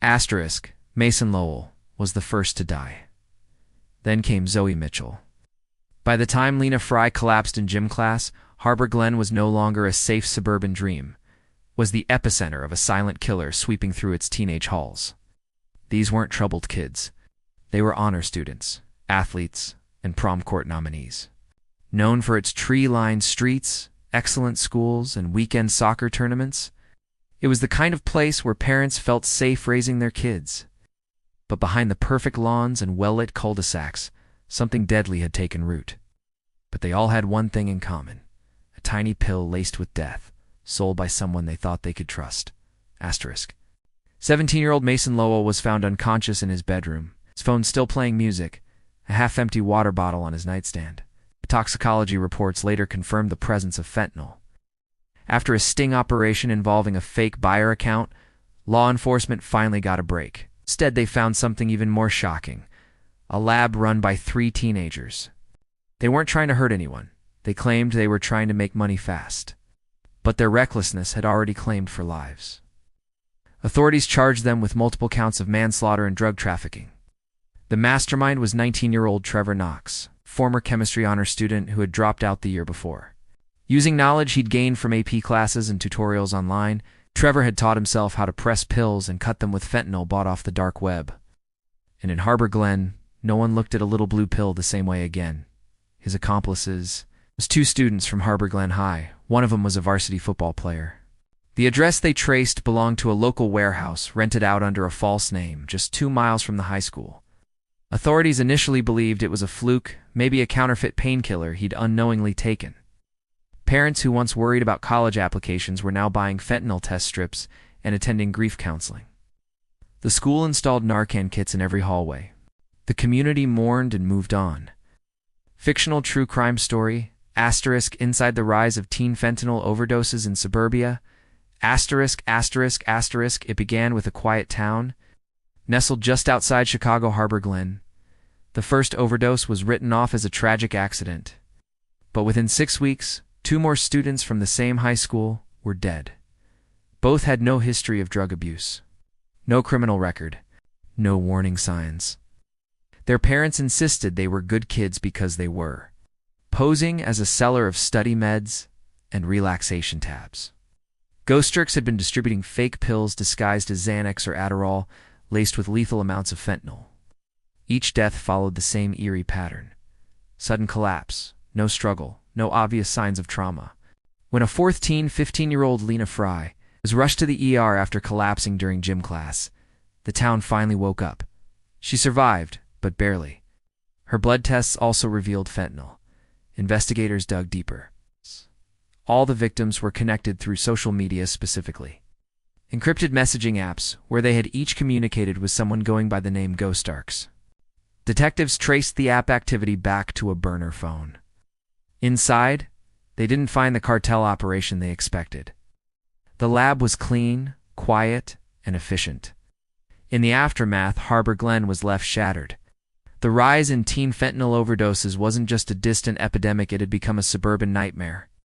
Asterisk, Mason Lowell was the first to die. Then came Zoe Mitchell. By the time Lena Fry collapsed in gym class, Harbor Glen was no longer a safe suburban dream, was the epicenter of a silent killer sweeping through its teenage halls. These weren't troubled kids. They were honor students, athletes, and prom court nominees. Known for its tree-lined streets, excellent schools, and weekend soccer tournaments, it was the kind of place where parents felt safe raising their kids. But behind the perfect lawns and well-lit cul-de-sacs, something deadly had taken root. But they all had one thing in common: a tiny pill laced with death, sold by someone they thought they could trust. Asterisk. 17-year-old Mason Lowell was found unconscious in his bedroom, his phone still playing music, a half-empty water bottle on his nightstand. Toxicology reports later confirmed the presence of fentanyl. After a sting operation involving a fake buyer account, law enforcement finally got a break. Instead, they found something even more shocking: a lab run by 3 teenagers. They weren't trying to hurt anyone. They claimed they were trying to make money fast. But their recklessness had already claimed for lives. Authorities charged them with multiple counts of manslaughter and drug trafficking. The mastermind was 19-year-old Trevor Knox, former chemistry honor student who had dropped out the year before. Using knowledge he'd gained from AP classes and tutorials online, Trevor had taught himself how to press pills and cut them with fentanyl bought off the dark web. And in Harbor Glen, no one looked at a little blue pill the same way again. His accomplices was 2 students from Harbor Glen High. One of them was a varsity football player. The address they traced belonged to a local warehouse rented out under a false name, just 2 miles from the high school. Authorities initially believed it was a fluke, maybe a counterfeit painkiller he'd unknowingly taken. Parents who once worried about college applications were now buying fentanyl test strips and attending grief counseling. The school installed Narcan kits in every hallway. The community mourned and moved on. Fictional true crime story, asterisk, inside the rise of teen fentanyl overdoses in suburbia, asterisk, asterisk, asterisk, it began with a quiet town, nestled just outside Chicago Harbor Glen. The first overdose was written off as a tragic accident. But within 6 weeks, 2 more students from the same high school were dead. Both had no history of drug abuse, no criminal record, no warning signs. Their parents insisted they were good kids because they were, posing as a seller of study meds and relaxation tabs. Ghostrix had been distributing fake pills disguised as Xanax or Adderall, laced with lethal amounts of fentanyl. Each death followed the same eerie pattern: sudden collapse, no struggle, no obvious signs of trauma. When a 4th teen, 15-year-old Lena Fry, was rushed to the ER after collapsing during gym class, the town finally woke up. She survived, but barely. Her blood tests also revealed fentanyl. Investigators dug deeper. All the victims were connected through social media, specifically encrypted messaging apps, where they had each communicated with someone going by the name Ghostarks. Detectives traced the app activity back to a burner phone. Inside, they didn't find the cartel operation they expected. The lab was clean, quiet, and efficient. In the aftermath, Harbor Glen was left shattered. The rise in teen fentanyl overdoses wasn't just a distant epidemic, it had become a suburban nightmare.